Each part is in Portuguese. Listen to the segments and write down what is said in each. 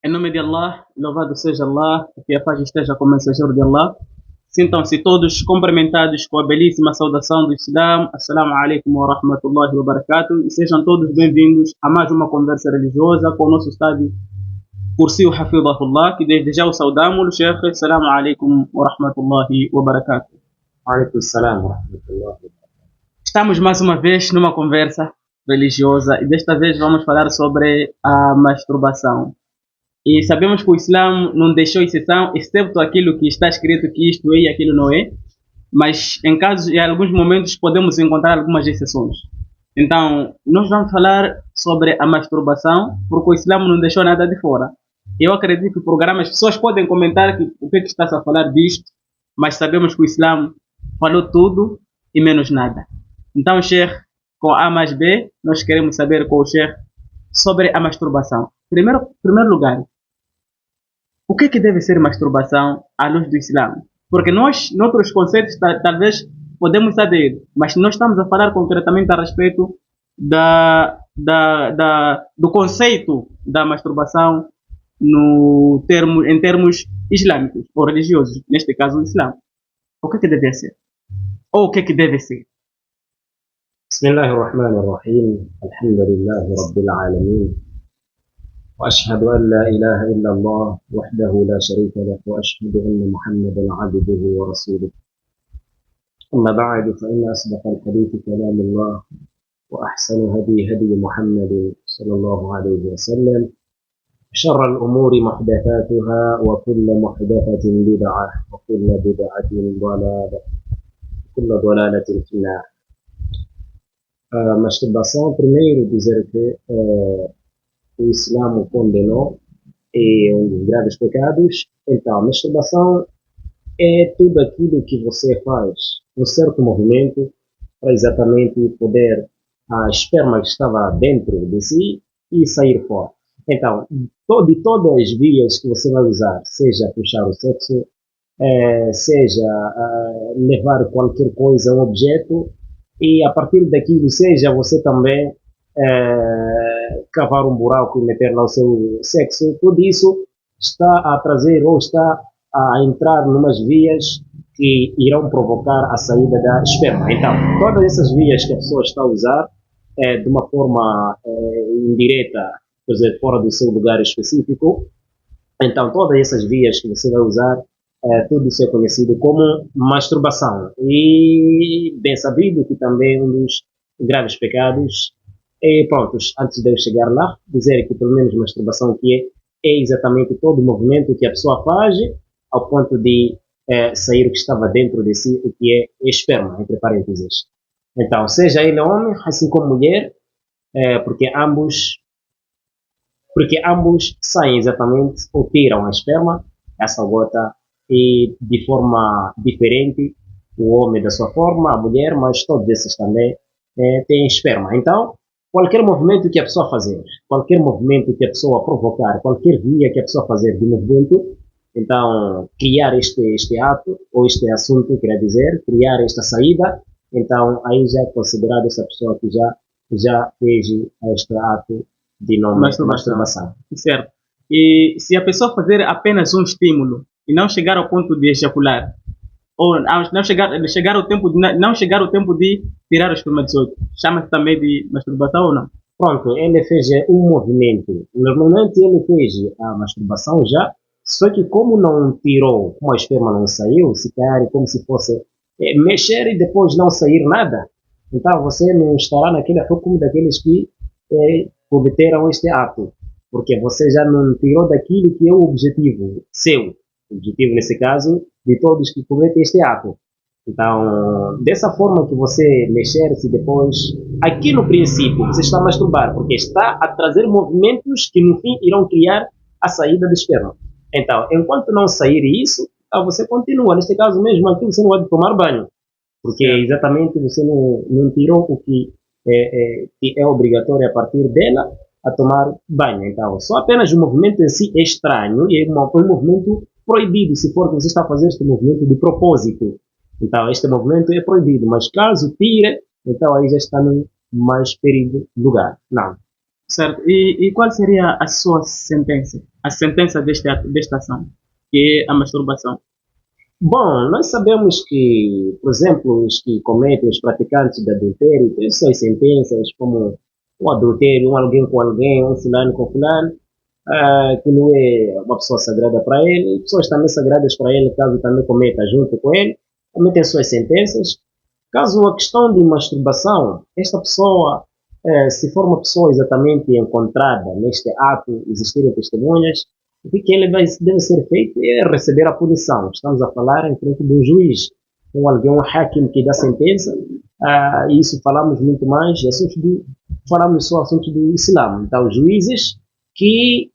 Em nome de Allah, louvado seja Allah, que a paz esteja com o mensageiro de Allah. Sintam-se todos cumprimentados com a belíssima saudação do Islã. Assalamu alaikum wa rahmatullahi wa barakatuh. E sejam todos bem-vindos a mais uma conversa religiosa com o nosso Ustad Cursiu Hafidahullah, que desde já o saudamos. Sheikh, assalamu alaikum wa rahmatullahi wa barakatuh. Alaikum salam wa rahmatullahi. Estamos mais uma vez numa conversa religiosa e desta vez vamos falar sobre a masturbação. E sabemos que o Islã não deixou exceção, exceto aquilo que está escrito que isto é e aquilo não é, mas em alguns momentos podemos encontrar algumas exceções. Então, nós vamos falar sobre a masturbação, porque o Islã não deixou nada de fora. Eu acredito que o programa, as pessoas podem comentar o que está a falar disto, mas sabemos que o Islã falou tudo e menos nada. Então, Sheikh, com A mais B, nós queremos saber com o Sheikh sobre a masturbação. Primeiro lugar, o que deve ser masturbação à luz do Islã? Porque nós, noutros conceitos, talvez podemos saber, mas nós estamos a falar concretamente a respeito do conceito da masturbação em termos islâmicos ou religiosos, neste caso o Islã. O que deve ser? Ou o que deve ser? Bismillahirrahmanirrahim. Alhamdulillahi Rabbil Alamin. وأشهد أن لا إله إلا الله وحده لا شريك له وأشهد أن محمدا عبده ورسوله. أما بعد فإن أصدق الحديث كلام الله وأحسن هدي محمد صلى الله عليه وسلم. شر الأمور محدثاتها وكل محدثة بدعة وكل بدعة ضلالة وكل ضلالة في النار. Masturbação, primeiro dizer que o Islã condenou é um dos graves pecados. Então, a masturbação é tudo aquilo que você faz, um certo movimento, para exatamente poder a esperma que estava dentro de si e sair fora. Então, de todas as vias que você vai usar, seja puxar o sexo, seja levar qualquer coisa, um objeto, e a partir daquilo, seja você também cavar um buraco e meter lá o seu sexo, tudo isso está a trazer ou está a entrar numas vias que irão provocar a saída da esperma. Então, todas essas vias que a pessoa está a usar de uma forma indireta, quer dizer, fora do seu lugar específico, então todas essas vias que você vai usar, tudo isso é conhecido como masturbação. E bem sabido que também um dos graves pecados. E pronto, antes de eu chegar lá, dizer que pelo menos masturbação que é exatamente todo o movimento que a pessoa faz ao ponto de sair o que estava dentro de si, o que é esperma, entre parênteses. Então, seja ele homem, assim como mulher, porque ambos saem exatamente ou tiram a esperma, essa gota, e de forma diferente, o homem da sua forma, a mulher, mas todos esses também têm esperma. Então, qualquer movimento que a pessoa fazer, qualquer movimento que a pessoa provocar, qualquer via que a pessoa fazer de movimento, então criar este ato, ou este assunto, quer dizer, criar esta saída, então aí já é considerado essa pessoa que já fez este ato de nome masturbação. Certo. E se a pessoa fazer apenas um estímulo e não chegar ao ponto de ejacular, ou não chegar ao tempo de tirar o espermatozoide, chama-se também de masturbação ou não? Pronto, ele fez um movimento. Normalmente ele fez a masturbação já, só que como não tirou, como a esperma não saiu, se calhar como se fosse mexer e depois não sair nada, então você não estará naquele hukumu daqueles que cometeram este ato, porque você já não tirou daquilo que é o objetivo seu. O objetivo, nesse caso, de todos que cometem este ato. Então, dessa forma que você mexer-se depois, aqui no princípio você está a masturbar, porque está a trazer movimentos que no fim irão criar a saída do esperma. Então, enquanto não sair isso, você continua. Neste caso mesmo aqui você não vai tomar banho, porque exatamente você não tirou o que é obrigatório a partir dela a tomar banho. Então, só apenas o movimento em si é estranho e é um movimento proibido, se for que você está a fazer este movimento de propósito. Então, este movimento é proibido, mas caso tire, então aí já está no mais perigo lugar. Não. Certo. E qual seria a sua sentença? A sentença desta ação, que é a masturbação. Bom, nós sabemos que, por exemplo, os que cometem, os praticantes de adultério, têm suas sentenças, como um adultério, um alguém com alguém, um fulano com fulano, que não é uma pessoa sagrada para ele, pessoas também sagradas para ele, caso também cometa junto com ele, também têm suas sentenças. Caso a questão de masturbação, esta pessoa, se for uma pessoa exatamente encontrada neste ato, existirem testemunhas, o que ele deve ser feito é receber a punição. Estamos a falar em frente de um juiz, um alguém, um hakim que dá sentença, isso falamos muito mais, falamos só assuntos do Islã. Então, juízes que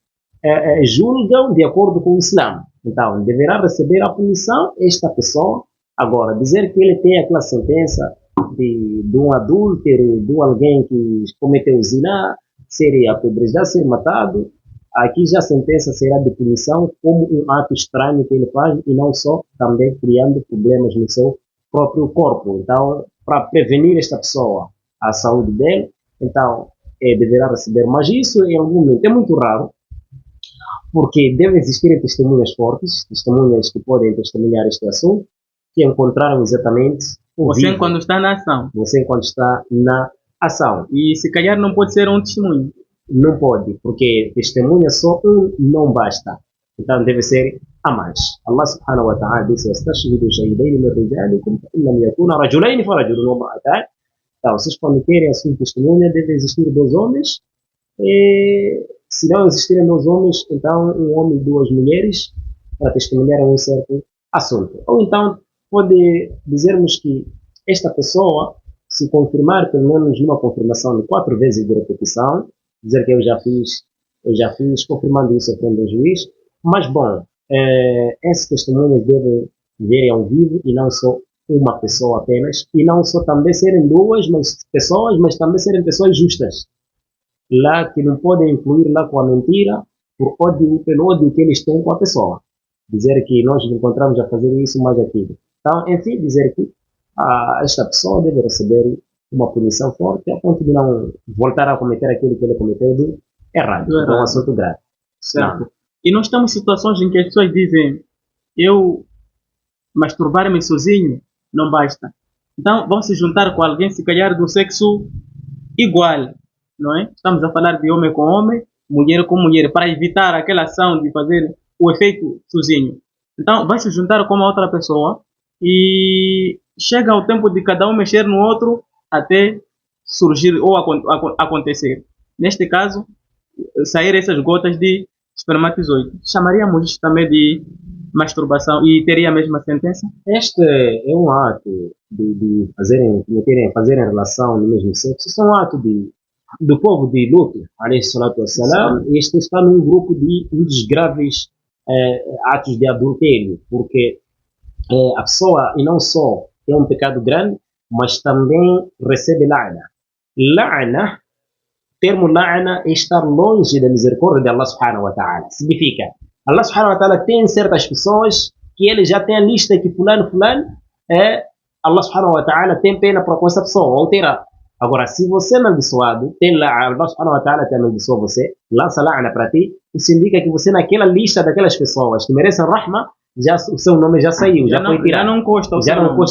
julgam de acordo com o Islã. Então, deverá receber a punição esta pessoa. Agora, dizer que ele tem aquela sentença de um adúltero, de alguém que cometeu zina, seria apedrejado, ser matado, aqui já a sentença será de punição como um ato estranho que ele faz e não só também criando problemas no seu próprio corpo. Então, para prevenir esta pessoa a saúde dele, então deverá receber. Mas isso em algum momento é muito raro, porque deve existir testemunhas fortes, testemunhas que podem testemunhar este assunto, que encontraram exatamente você enquanto está na ação. Você enquanto está na ação. E se calhar não pode ser um testemunho. Não pode, porque testemunha só um não basta. Então deve ser a mais. Allah subhanahu wa ta'ala disse: "Wastashhidu shahidayn min rijalikum fa in lam yakuna rajulayn fa rajulun wa imra'atan." Então, vocês quando querem a sua testemunha, deve existir 2 homens. E se não existirem 2 homens, então um homem e 2 mulheres para testemunhar um certo assunto. Ou então pode dizermos que esta pessoa, se confirmar pelo menos numa confirmação de 4 vezes de repetição, dizer que eu já fiz, confirmando isso frente ao juiz, mas bom, essas testemunhas devem verem ao vivo e não só uma pessoa apenas, e não só também serem 2 pessoas, mas também serem pessoas justas, lá que não podem incluir lá com a mentira, pelo ódio que eles têm com a pessoa. Dizer que nós encontramos a fazer isso, mais aquilo. Então, enfim, dizer que esta pessoa deve receber uma punição forte a ponto de não voltar a cometer aquilo que ele cometeu de errado. É um assunto grave. Certo. Não. E nós temos situações em que as pessoas dizem: eu masturbar-me sozinho não basta. Então vamos se juntar com alguém, se calhar do sexo igual, não é? Estamos a falar de homem com homem, mulher com mulher, para evitar aquela ação de fazer o efeito sozinho. Então vai se juntar com uma outra pessoa e chega o tempo de cada um mexer no outro até surgir ou acontecer. Neste caso, sair essas gotas de espermatozoide. Chamaríamos isto também de masturbação e teria a mesma sentença? Este é um ato de fazerem relação no mesmo sexo. Este é um ato do povo de Lut, alayhi salatu wassalam. Este está num grupo de um dos graves atos de adultério, porque a pessoa, e não só tem um pecado grande, mas também recebe la'na. La'na, termo la'na é estar longe da misericórdia de Allah subhanahu wa ta'ala. Significa, Allah subhanahu wa ta'ala tem certas pessoas que ele já tem a lista que fulano, Allah subhanahu wa ta'ala tem pena para com essa pessoa, ou terá. Agora, se você é amaldiçoado, Allah subhanahu wa ta'ala te amaldiçoa você, lança la'na para ti, isso indica que você naquela lista daquelas pessoas que merecem rahma, o seu nome já saiu, já foi tirado. Já não consta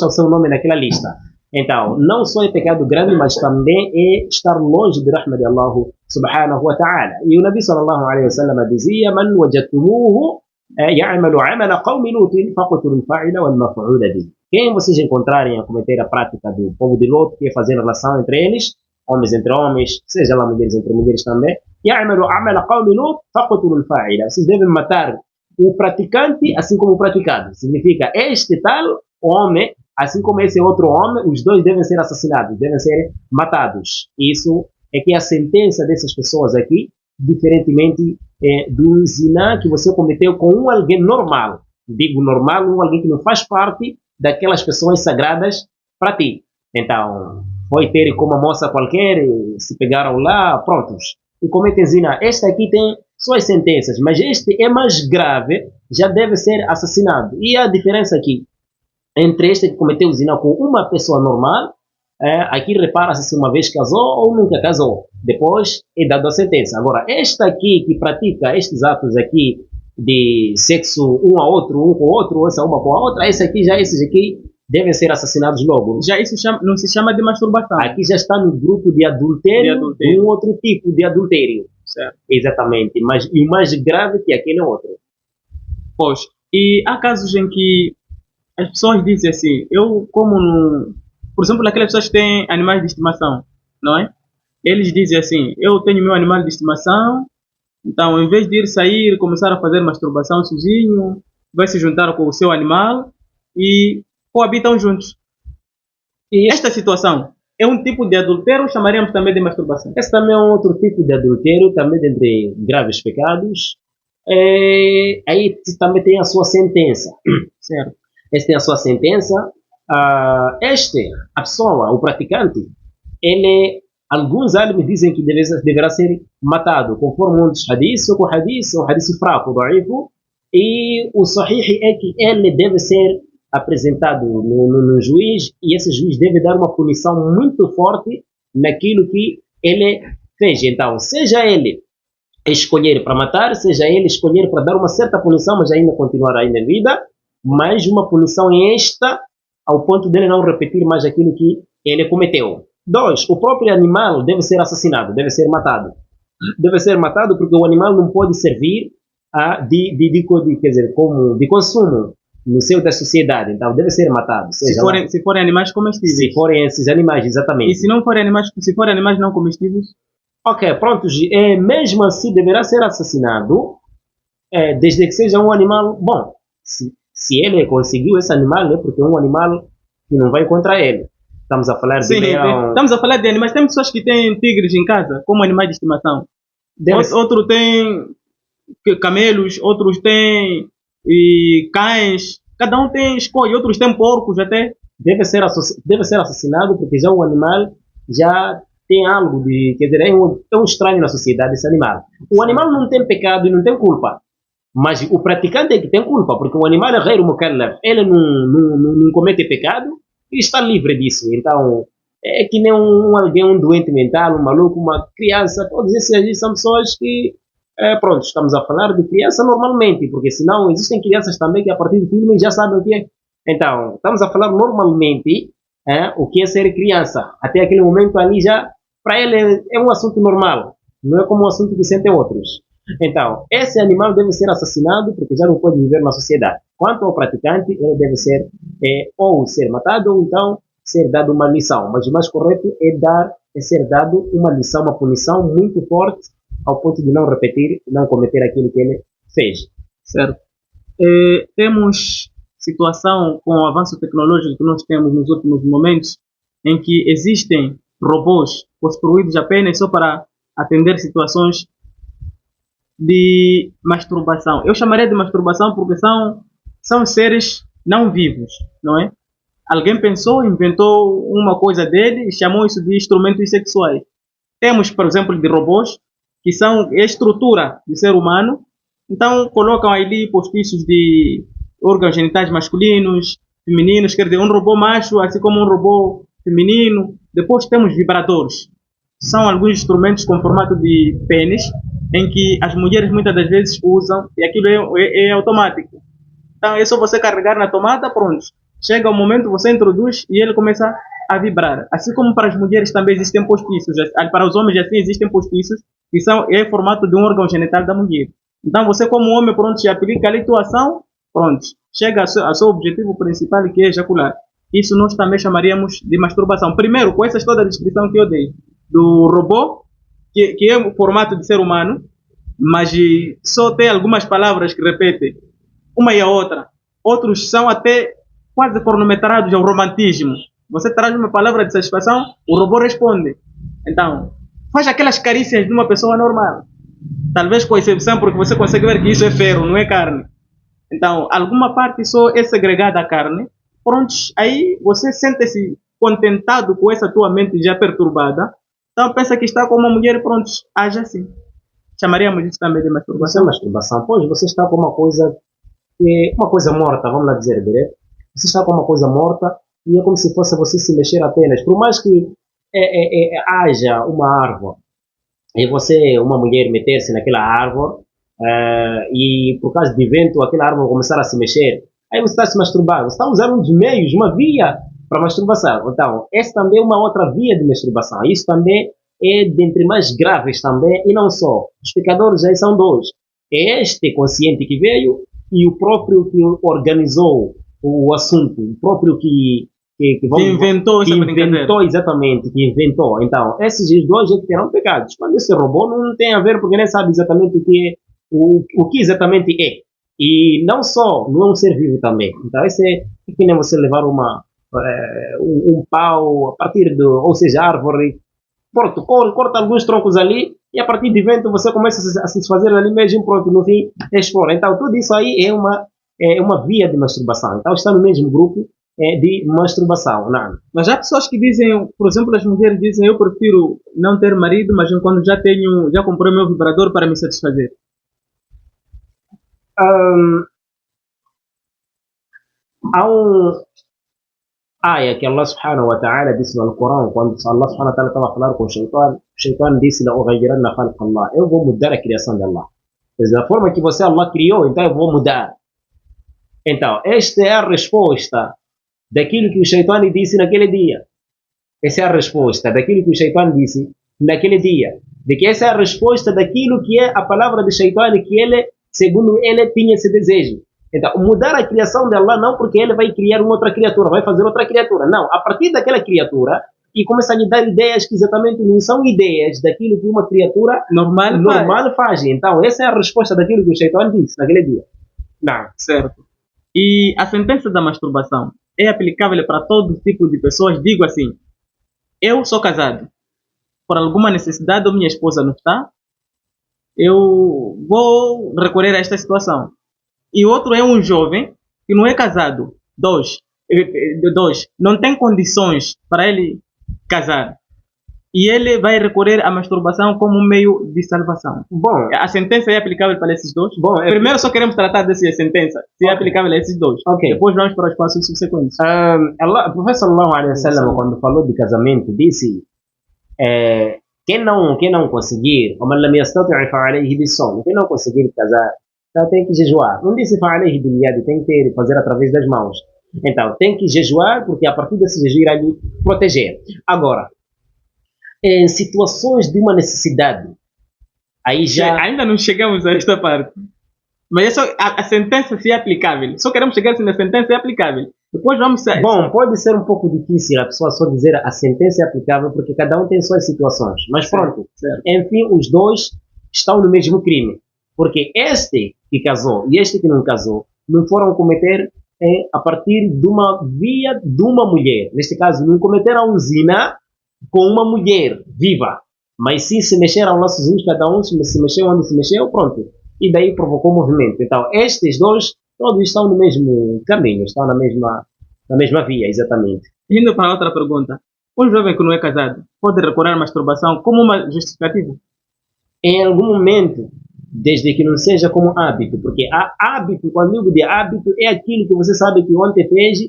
o seu nome naquela lista. Então, não só é pecado grande, mas também é estar longe de rahma de Allah subhanahu wa ta'ala. E o Nabi sallallahu alaihi wa sallam dizia: "Man wajadtumuhu ya'malu 'amala qawmi Lut faqtulu al-fa'ila wal maf'ula bihi." Quem vocês encontrarem a cometer a prática do povo de Lot, que é fazer relação entre eles, homens entre homens, seja lá mulheres entre mulheres também, ya'malu 'amala qawmi Lut faqtulu al-fa'ila. Vocês devem matar o praticante assim como o praticado. Significa, este tal homem, assim como esse outro homem, os dois devem ser assassinados, devem ser matados. Isso é que a sentença dessas pessoas aqui, diferentemente do zina que você cometeu com um alguém normal. Digo normal, um alguém que não faz parte daquelas pessoas sagradas para ti. Então, foi ter com uma moça qualquer, se pegaram lá, prontos. E cometem zina. Este aqui tem suas sentenças, mas este é mais grave, já deve ser assassinado. E a diferença aqui entre este que cometeu zina com uma pessoa normal aqui repara-se se uma vez casou ou nunca casou. Depois é dado a sentença. Agora, esta aqui que pratica estes atos aqui de sexo um com o outro, essa uma com a outra, esses aqui devem ser assassinados logo. Já isso não se chama de masturbação. Aqui já está no grupo de adultério, de um outro tipo de adultério. Certo. Exatamente. E o mais grave que aquele outro. Pois. E há casos em que as pessoas dizem assim, por exemplo, aquelas pessoas que têm animais de estimação, não é? Eles dizem assim, eu tenho meu animal de estimação, então em vez de ir sair e começar a fazer masturbação sozinho, vai se juntar com o seu animal e coabitam juntos. E esta situação é um tipo de adultério, chamaríamos também de masturbação. Esse também é um outro tipo de adultério, também dentre graves pecados. Aí também tem a sua sentença. Certo. Este tem a sua sentença. A pessoa, o praticante, alguns álbuns dizem que deverá ser matado, conforme um dos hadiths, ou um hadith fraco, da'ifu, e o sahih é que ele deve ser apresentado no juiz, e esse juiz deve dar uma punição muito forte naquilo que ele fez. Então, seja ele escolher para matar, seja ele escolher para dar uma certa punição, mas ainda continuar ainda em vida, mas uma punição esta ao ponto dele não repetir mais aquilo que ele cometeu. 2. O próprio animal deve ser assassinado, deve ser matado. Deve ser matado porque o animal não pode servir de consumo no seio da sociedade. Então deve ser matado. Se forem animais comestíveis. Se forem esses animais, exatamente. E se não forem animais não comestíveis? Ok, pronto. Mesmo assim deverá ser assassinado, desde que seja um animal bom. Se ele conseguiu esse animal, é porque é um animal que não vai contra ele. Estamos a falar de leão. Estamos a falar de animais. Tem pessoas que têm tigres em casa, como animais de estimação. Outros têm camelos, outros têm cães. Cada um tem escolha. Outros têm porcos até. Deve ser assassinado porque já o animal já tem algo de... Quer dizer, é um estranho na sociedade esse animal. O animal não tem pecado e não tem culpa. Mas o praticante é que tem culpa, porque o animal é ghayru mukallaf, ele não comete pecado e está livre disso. Então, é que nem um doente mental, um maluco, uma criança, todos esses são pessoas que, pronto, estamos a falar de criança normalmente, porque senão existem crianças também que a partir de filmes já sabem o que é. Então, estamos a falar normalmente o que é ser criança. Até aquele momento ali já, para ele é um assunto normal, não é como um assunto que sentem outros. Então, esse animal deve ser assassinado porque já não pode viver na sociedade. Quanto ao praticante, ele deve ser ou ser matado ou então ser dado uma lição. Mas o mais correto é ser dado uma lição, uma punição muito forte ao ponto de não repetir, não cometer aquilo que ele fez. Certo. Temos situação com o avanço tecnológico que nós temos nos últimos momentos em que existem robôs construídos apenas só para atender situações de masturbação. Eu chamaria de masturbação porque são seres não vivos, não é? Alguém pensou, inventou uma coisa dele e chamou isso de instrumentos sexuais. Temos, por exemplo, de robôs que são a estrutura do ser humano, então colocam ali postiços de órgãos genitais masculinos, femininos, quer dizer, um robô macho, assim como um robô feminino. Depois temos vibradores. São alguns instrumentos com formato de pênis, em que as mulheres muitas das vezes usam, e aquilo é automático. Então é só você carregar na tomada, pronto. Chega o momento, você introduz e ele começa a vibrar. Assim como para as mulheres também existem postiços, para os homens assim existem postiços, que é formato de um órgão genital da mulher. Então você como homem, pronto, aplica ali a tua ação, pronto. Chega ao seu objetivo principal, que é ejacular. Isso nós também chamaríamos de masturbação. Primeiro, com essa toda a descrição que eu dei do robô, que é o formato de ser humano, mas só tem algumas palavras que repetem uma e a outra. Outros são até quase cronometrados ao romantismo. Você traz uma palavra de satisfação, o robô responde. Então, faz aquelas carícias de uma pessoa normal. Talvez com exceção, porque você consegue ver que isso é ferro, não é carne. Então, alguma parte só é segregada a carne. Pronto, aí você sente-se contentado com essa tua mente já perturbada. Então pensa que está com uma mulher e pronto, age assim. Chamaríamos isso também de masturbação. Isso é masturbação. Pois você está com uma coisa morta, vamos lá dizer direto. Você está com uma coisa morta e é como se fosse você se mexer apenas. Por mais que haja uma árvore e você, uma mulher, meter-se naquela árvore e por causa de vento aquela árvore começar a se mexer, aí você está se masturbando, você está a usar um dos meios, uma via para masturbação. Então, essa também é uma outra via de masturbação. Isso também é dentre mais graves também, e não só. Os pecadores aí são dois. É este consciente que veio e o próprio que organizou o assunto, o próprio que inventou essa brincadeira. Inventou, exatamente, que inventou. Então, esses dois é que terão pecados. Quando esse robô não tem a ver, porque nem sabe exatamente o que exatamente é. E não só, não é um ser vivo também. Então, esse é que nem você levar um pau a partir ou seja, árvore, pronto, corta alguns troncos ali e a partir de vento você começa a se fazer ali mesmo, pronto, no fim, explora. Então, tudo isso aí é uma via de masturbação. Então, está no mesmo grupo de masturbação. Não. Mas há pessoas que dizem, por exemplo, as mulheres dizem, eu prefiro não ter marido, mas quando já comprei meu vibrador para me satisfazer. Há área que Allah subhanahu wa ta'ala disse no Corão, quando Allah subhanahu wa ta'ala estava a falar com o Shaitan disse, Allah, eu vou mudar a criação de Allah. Da forma que Allah criou, então eu vou mudar. Então, esta é a resposta daquilo que o Shaitan disse naquele dia. Essa é a resposta daquilo que o Shaitan disse naquele dia. De que essa é a resposta daquilo que é a palavra do Shaitan, que ele, segundo ele, tinha esse desejo. Então, mudar a criação de Allah não porque ele vai criar uma outra criatura, vai fazer outra criatura. Não, a partir daquela criatura, e começa a lhe dar ideias que exatamente não são ideias daquilo que uma criatura normal faz. Então, essa é a resposta daquilo que o Shaitan disse naquele dia. Não, certo. E a sentença da masturbação é aplicável para todo tipo de pessoas? Digo assim, eu sou casado, por alguma necessidade ou minha esposa não está, eu vou recorrer a esta situação. E outro é um jovem que não é casado, dois, não tem condições para ele casar. E ele vai recorrer à masturbação como um meio de salvação. Bom, a sentença é aplicável para esses dois? Bom, primeiro só queremos tratar dessa sentença, se é aplicável a esses dois. Okay. Depois vamos para os passos subsequentes. O professor sallallahu alaihi wasallam, quando falou de casamento, disse quem não conseguir, quem não conseguir casar, então tem que jejuar. Não disse tem que fazer através das mãos. Então, tem que jejuar, porque a partir desse jejum irá lhe proteger. Agora, em situações de uma necessidade, aí já... Ainda não chegamos a esta parte. Mas a sentença se é aplicável. Só queremos chegar se a sentença é aplicável. Depois vamos... Bom, pode ser um pouco difícil a pessoa só dizer a sentença é aplicável, porque cada um tem suas situações. Mas pronto, certo. Enfim, os dois estão no mesmo crime. Porque este que casou e este que não casou não foram cometer a partir de uma via de uma mulher. Neste caso, não cometeram zina com uma mulher viva, mas sim se mexeram laços, cada um se mexeu onde se mexeu, pronto. E daí provocou movimento. Então, estes dois, todos estão no mesmo caminho, estão na mesma via, exatamente. Indo para outra pergunta. Um jovem que não é casado pode recorrer à masturbação como uma justificativa? Em algum momento, desde que não seja como hábito, porque há hábito, quando eu digo de hábito, é aquilo que você sabe que ontem fez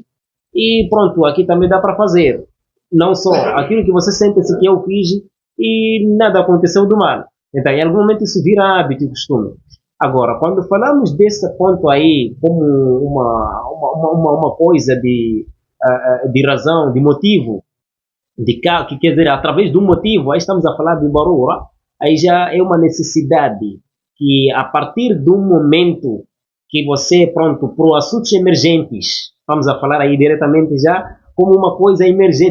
e pronto, aqui também dá para fazer. Não só aquilo que você sente que eu fiz e nada aconteceu do mal. Então, em algum momento isso vira hábito e costume. Agora, quando falamos desse ponto aí como uma coisa de razão, de motivo, que quer dizer, através de um motivo, aí estamos a falar de barura, aí já é uma necessidade que a partir do momento que você, pronto, para assuntos emergentes, vamos a falar aí diretamente já como uma coisa de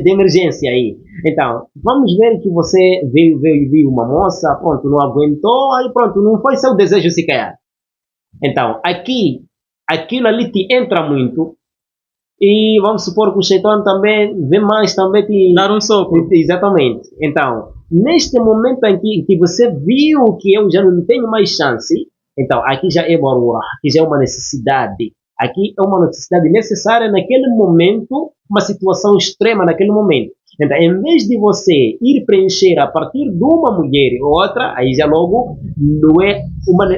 emergência aí. Então, vamos ver que você viu uma moça, pronto, não aguentou, aí pronto, não foi seu desejo se calhar. Então, aquilo ali te entra muito e vamos supor que o Shaitan também vê mais, também te... Dar um soco. Exatamente. Então, neste momento em que você viu que eu já não tenho mais chance, então aqui já é barura, aqui já é uma necessidade. Aqui é uma necessidade necessária naquele momento, uma situação extrema naquele momento. Então, em vez de você ir preencher a partir de uma mulher ou outra, aí já logo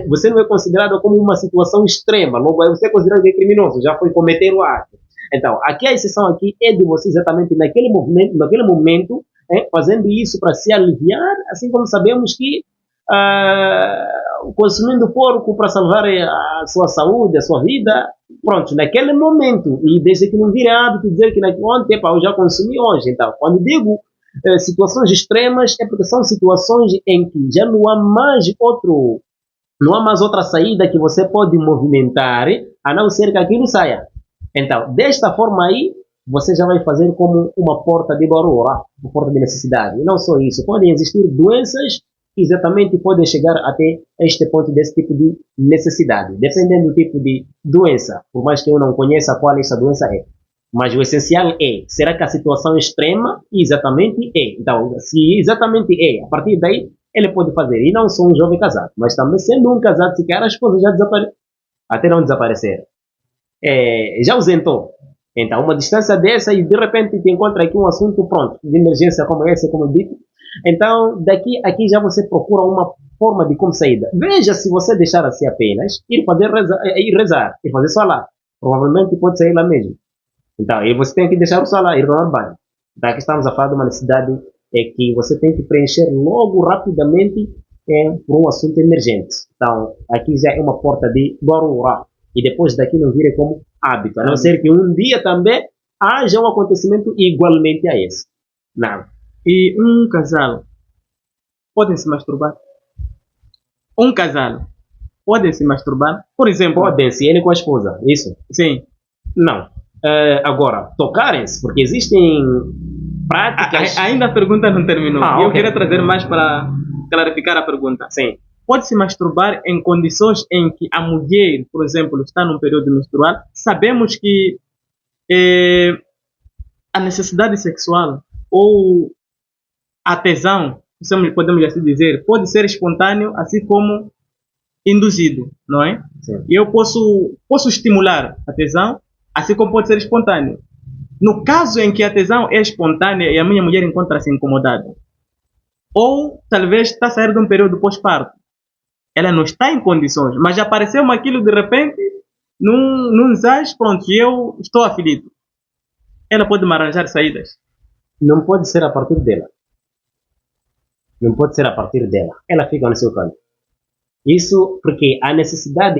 você não é considerado como uma situação extrema. Logo aí você é considerado criminoso, já foi cometer o ato. Então, aqui a exceção aqui é de você exatamente naquele momento fazendo isso para se aliviar, assim como sabemos que consumindo porco para salvar a sua saúde, a sua vida, pronto, naquele momento, e desde que não vire hábito dizer que ontem, eu já consumi hoje. Então, quando digo situações extremas, é porque são situações em que já não há mais outra saída que você pode movimentar, a não ser que aquilo saia. Então, desta forma aí, você já vai fazer como uma porta de barulho, uma porta de necessidade. E não só isso, podem existir doenças que exatamente podem chegar até este ponto desse tipo de necessidade, dependendo do tipo de doença, por mais que eu não conheça qual essa doença é. Mas o essencial é, será que a situação é extrema? Exatamente é. Então, se exatamente é, a partir daí, ele pode fazer. E não só um jovem casado, mas também sendo um casado sequer, as coisas já desapareceram. Até não desapareceram. Já ausentou. Então, uma distância dessa e de repente te encontra aqui um assunto pronto, de emergência como esse, como eu disse. Então, daqui aqui já você procura uma forma de como saída. Veja se você deixar assim apenas, ir rezar, ir fazer só lá. Provavelmente pode sair lá mesmo. Então, aí você tem que deixar o só lá, ir tomar banho. Então, aqui estamos a falar de uma necessidade que você tem que preencher logo, rapidamente, por um assunto emergente. Então, aqui já é uma porta de Borurá. E depois daqui não vira como hábito. A não ser que um dia também haja um acontecimento igualmente a esse. Não. E um casal pode se masturbar? Um casal pode se masturbar? Por exemplo... Podem-se, ele com a esposa, isso? Sim. Não. Agora, tocarem-se, porque existem práticas... Ainda a pergunta não terminou. Eu ok. queria trazer mais para clarificar a pergunta. Sim. Pode se masturbar em condições em que a mulher, por exemplo, está num período menstrual. Sabemos que a necessidade sexual ou a tesão, podemos assim dizer, pode ser espontâneo, assim como induzido, não é? Sim. Eu posso estimular a tesão, assim como pode ser espontâneo. No caso em que a tesão é espontânea e a minha mulher encontra-se incomodada, ou talvez está a sair de um período pós-parto, ela não está em condições, mas já apareceu aquilo de repente, num zás, pronto, e eu estou aflito. Ela pode me arranjar saídas. Não pode ser a partir dela. Não pode ser a partir dela. Ela fica no seu canto. Isso porque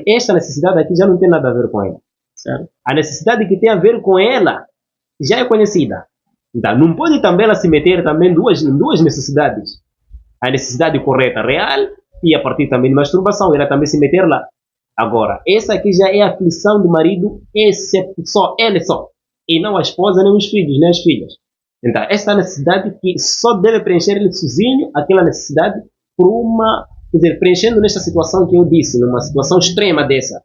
esta necessidade aqui já não tem nada a ver com ela. Certo? A necessidade que tem a ver com ela já é conhecida. Então, não pode também ela se meter também em duas necessidades. A necessidade correta, real, e a partir também de masturbação, ela também se meter lá. Agora, essa aqui já é a aflição do marido, só ele só. E não a esposa, nem os filhos, nem as filhas. Então, essa necessidade que só deve preencher ele sozinho, aquela necessidade, preenchendo nesta situação que eu disse, numa situação extrema dessa.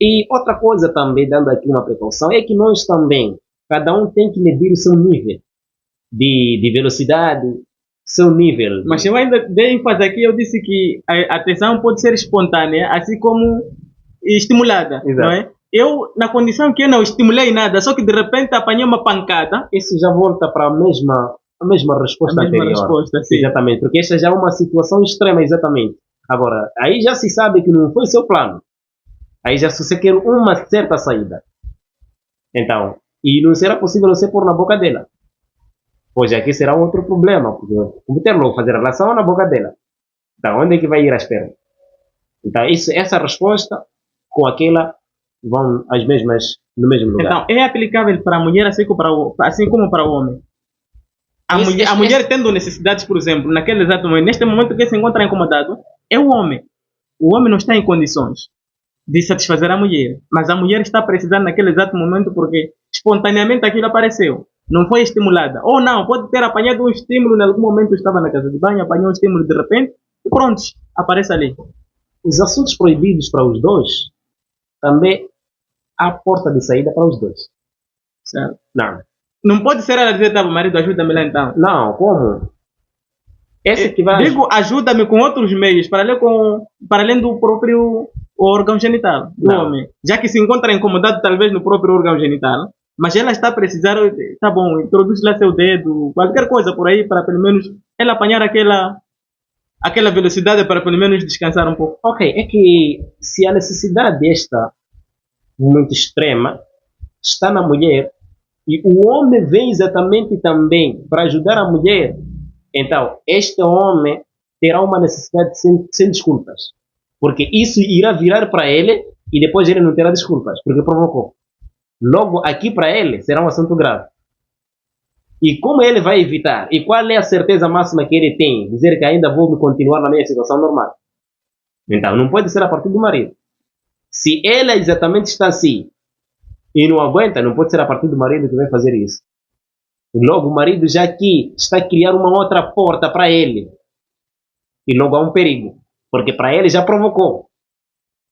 E outra coisa também, dando aqui uma precaução, é que nós também, cada um tem que medir o seu nível de velocidade, seu nível. Mas eu ainda dei ênfase aqui, eu disse que a tesão pode ser espontânea, assim como estimulada, Exato. não é? Eu, na condição que eu não estimulei nada, só que de repente apanhei uma pancada. Isso já volta para a mesma resposta anterior. Resposta, sim. Exatamente, porque esta já é uma situação extrema, exatamente. Agora, aí já se sabe que não foi seu plano. Aí já se você quer uma certa saída. Então, e não será possível você pôr na boca dela. Pois aqui será um outro problema, porque cometer logo fazer relação na boca dela. Então, onde é que vai ir as pernas? Então, essa resposta com aquela vão as mesmas no mesmo lugar. Então, é aplicável para a mulher assim como para o homem. A mulher tendo necessidades, por exemplo, naquele exato momento, neste momento que se encontra incomodado, é o homem. O homem não está em condições de satisfazer a mulher, mas a mulher está precisando naquele exato momento porque espontaneamente aquilo apareceu. Não foi estimulada. Ou não, pode ter apanhado um estímulo em algum momento, estava na casa de banho, apanhou um estímulo de repente e pronto, aparece ali. Os assuntos proibidos para os dois também há porta de saída para os dois. Certo? Não pode ser ela dizer, tá, marido, ajuda-me lá então. Não, como? Esse que vai... Digo, ajuda-me com outros meios, para além do próprio órgão genital do homem. Já que se encontra incomodado talvez no próprio órgão genital, mas ela está a precisar, tá bom, introduz lá seu dedo, qualquer coisa por aí, para pelo menos ela apanhar aquela velocidade para pelo menos descansar um pouco. Ok, é que se a necessidade desta muito extrema está na mulher, e o homem vem exatamente também para ajudar a mulher, então este homem terá uma necessidade sem desculpas. Porque isso irá virar para ele e depois ele não terá desculpas, porque provocou. Logo, aqui para ele será um assunto grave. E como ele vai evitar? E qual é a certeza máxima que ele tem? Dizer que ainda vou continuar na minha situação normal. Então, não pode ser a partir do marido. Se ela exatamente está assim e não aguenta, não pode ser a partir do marido que vai fazer isso. Logo, o marido já aqui está a criar uma outra porta para ele. E logo há um perigo. Porque para ele já provocou.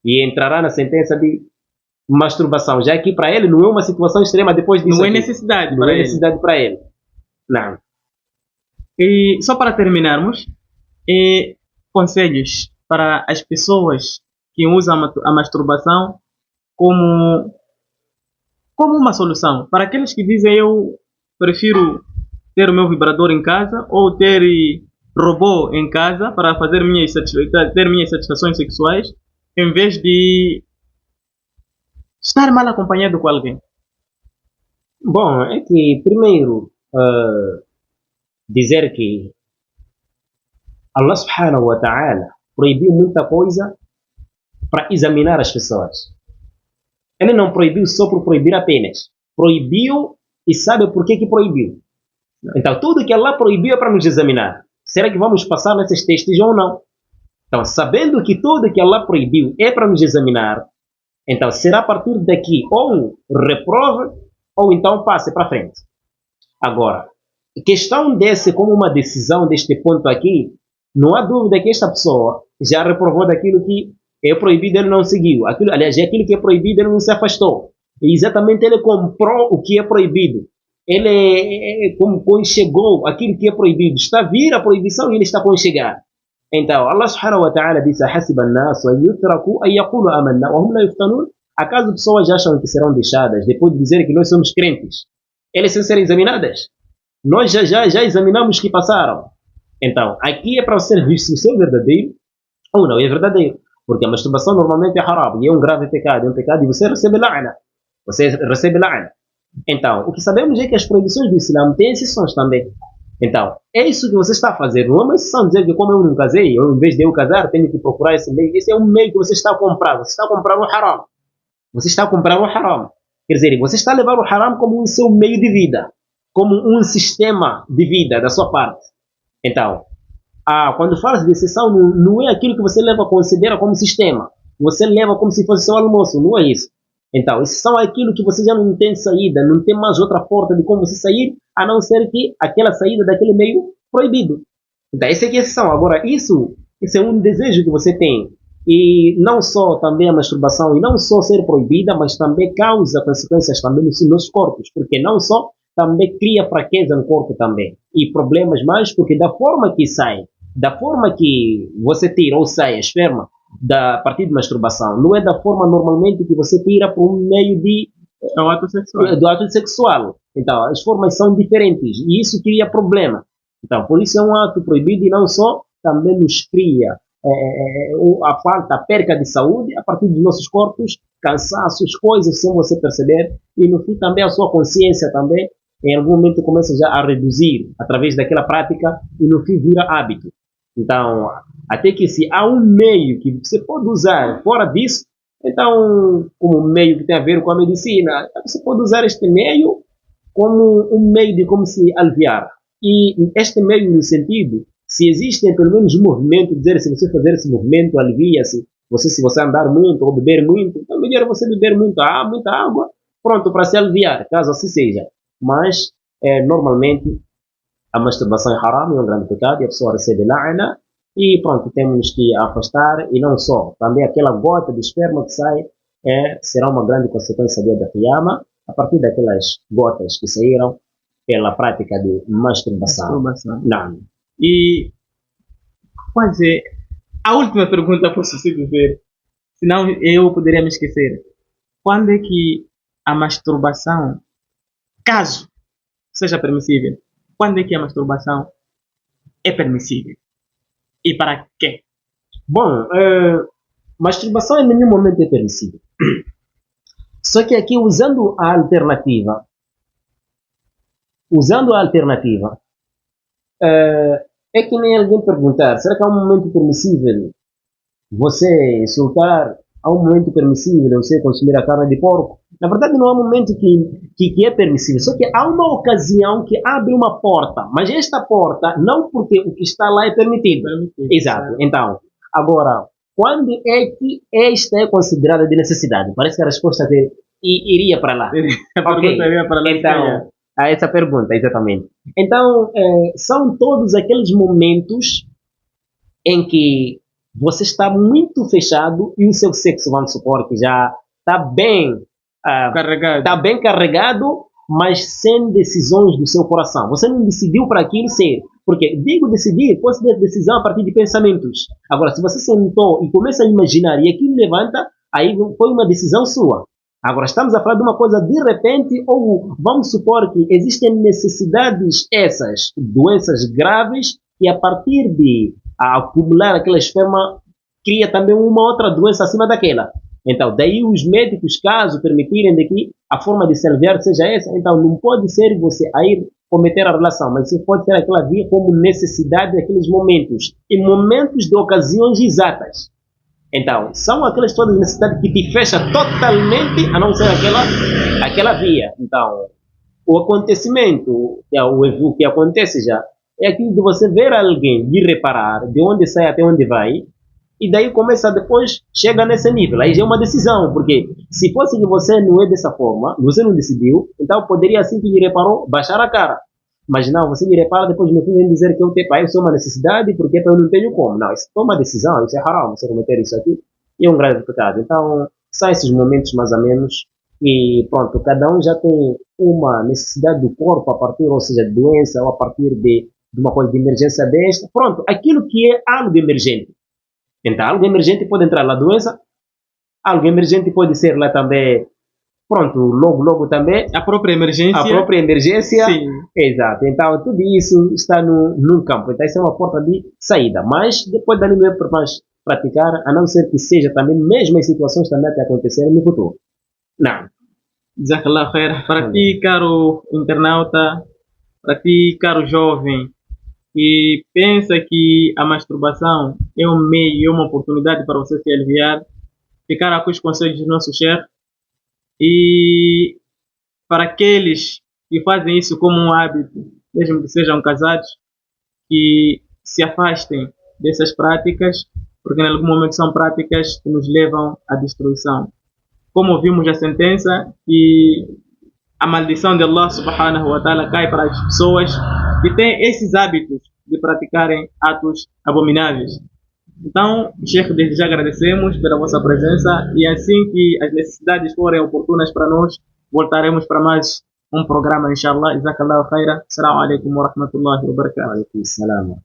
E entrará na sentença de masturbação. Já que para ele não é uma situação extrema depois disso. Não é necessidade não para é ele. necessidade para ele. Não. E só para terminarmos, conselhos para as pessoas que usam a masturbação como uma solução. Para aqueles que dizem eu prefiro ter o meu vibrador em casa ou ter robô em casa para fazer ter minhas satisfações sexuais, em vez de estar mal acompanhado com alguém. Bom, é que primeiro dizer que Allah subhanahu wa ta'ala proibiu muita coisa para examinar as pessoas. Ele não proibiu só por proibir apenas. Proibiu e sabe por que proibiu. Então, tudo que Allah proibiu é para nos examinar. Será que vamos passar nesses testes ou não? Então, sabendo que tudo que Allah proibiu é para nos examinar, então será a partir daqui ou reprova ou então passe para frente. Agora, questão desse como uma decisão deste ponto aqui, não há dúvida que esta pessoa já reprovou daquilo que é proibido, ele não seguiu. Aliás, aquilo que é proibido, ele não se afastou. E exatamente ele comprou o que é proibido. Ele conchegou aquilo que é proibido. Está a vir a proibição e ele está a conchegar. Então, Allah subhanahu wa ta'ala disse: "Hasiba an-nas an yutraku an yaqulu amanna wa hum la yuftanun." Acaso pessoas acham que serão deixadas depois de dizer que nós somos crentes? Elas sem serem examinadas? Nós já examinamos que passaram. Então, aqui é para ser visto se é verdadeiro ou não é verdadeiro. Porque a masturbação normalmente é haram e é um grave pecado. É um pecado e você recebe la'na. Você recebe la'na. Então, o que sabemos é que as proibições do Islã têm exceções também. Então, é isso que você está a fazer. Não é uma exceção dizer que como eu não casei, ou em vez de eu casar, tenho que procurar esse meio. Esse é um meio que você está a comprar. Você está a comprar o haram. Você está a comprar o haram. Quer dizer, você está a levar o haram como o seu meio de vida. Como um sistema de vida da sua parte. Então, quando fala de exceção, não é aquilo que você considera como sistema. Você leva como se fosse seu almoço. Não é isso. Então, exceção é aquilo que você já não tem saída, não tem mais outra porta de como você sair, a não ser que aquela saída daquele meio proibido. Então, essa é a exceção. Agora, isso é um desejo que você tem. E não só também a masturbação, e não só ser proibida, mas também causa consequências também nos corpos. Porque não só também cria fraqueza no corpo também. E problemas mais, porque da forma que sai, da forma que você tira ou sai a esperma, a partir de masturbação, não é da forma normalmente que você tira por um meio do ato sexual. Então, as formas são diferentes e isso cria problema. Então, por isso é um ato proibido e não só, também nos cria a perca de saúde a partir dos nossos corpos, cansaços, coisas sem você perceber e no fim também a sua consciência também em algum momento começa já a reduzir através daquela prática e no fim vira hábito. Então, até que se há um meio que você pode usar fora disso, então, como um meio que tem a ver com a medicina, você pode usar este meio como um meio de como se aliviar. E este meio no sentido, se existem pelo menos movimentos, dizer se você fazer esse movimento, alivia-se. Se você andar muito ou beber muito, então melhor você beber muita água, pronto, para se aliviar, caso assim seja. Mas, normalmente, a masturbação é haram, é um grande pecado, e a pessoa recebe la'na, e pronto, temos que afastar, e não só, também aquela gota de esperma que sai, será uma grande consequência dia da Qiyama, a partir daquelas gotas que saíram pela prática de masturbação. Não. E quase a última pergunta posso se dizer, senão eu poderia me esquecer. Quando é que a masturbação, caso seja permissível, quando é que a masturbação é permissível? E para quê? Bom, masturbação em nenhum momento é permissível. Só que aqui, usando a alternativa, usando a alternativa, é que nem alguém perguntar, será que há um momento permissível você soltar, há um momento permissível você consumir a carne de porco? Na verdade não há um momento que é permissível, só que há uma ocasião que abre uma porta, mas esta porta não porque o que está lá é permitido. Exato. Então, agora, quando é que esta é considerada de necessidade? Parece que a resposta iria para lá. A pergunta iria para lá. Então, a essa pergunta, exatamente. Então, são todos aqueles momentos em que você está muito fechado e o seu sexo, vamos supor, que já está bem carregado. Está bem carregado, mas sem decisões do seu coração. Você não decidiu para aquilo ser. Porque, digo decidir, pode ser decisão a partir de pensamentos. Agora, se você sentou e começa a imaginar e aquilo levanta, aí foi uma decisão sua. Agora, estamos a falar de uma coisa de repente, ou vamos supor que existem necessidades essas, doenças graves, e a partir de acumular aquela esperma, cria também uma outra doença acima daquela. Então, daí os médicos, caso permitirem de que a forma de se aliviar seja essa, então não pode ser você aí cometer a relação, mas você pode ter aquela via como necessidade naqueles momentos, em momentos de ocasiões exatas. Então, são aquelas todas necessidades que te fecha totalmente, a não ser aquela via. Então, o acontecimento, o que acontece já, é aquilo de você ver alguém, de reparar de onde sai até onde vai, e daí começa depois, chega nesse nível. Aí já é uma decisão, porque se fosse que você não é dessa forma, você não decidiu, então poderia assim que lhe reparou, baixar a cara. Mas não, você me repara, depois no fim vem dizer que eu tenho, isso é uma necessidade, porque eu não tenho como. Não, isso foi uma decisão, isso é haram, você cometer isso aqui, e é um grave pecado. Então, são esses momentos mais ou menos, e pronto, cada um já tem uma necessidade do corpo, a partir, ou seja, de doença, ou a partir de uma coisa de emergência desta. Pronto, aquilo que é algo emergente. Então, algo emergente pode entrar lá doença, algo emergente pode ser lá também, pronto, logo também. A própria emergência. A própria emergência. Sim. Exato. Então, tudo isso está no campo. Então, isso é uma porta de saída. Mas, depois dali não é para mais praticar, a não ser que seja também, mesmo em situações também que acontecerem no futuro. Não. Jazakallah khair. Para ti, caro internauta, para ti, caro jovem, que pensa que a masturbação é um meio, é uma oportunidade para você se aliviar, ficar com os conselhos do nosso chefe. E para aqueles que fazem isso como um hábito, mesmo que sejam casados, que se afastem dessas práticas, porque em algum momento são práticas que nos levam à destruição. Como ouvimos a sentença, que a maldição de Allah subhanahu wa ta'ala cai para as pessoas que têm esses hábitos de praticarem atos abomináveis. Então, Sheikh, desde já agradecemos pela vossa presença e assim que as necessidades forem oportunas para nós, voltaremos para mais um programa, inshallah. Jazakallahu khaira. Assalamu alaikum wa rahmatullahi wa barakatuh. Wa alaikum salam.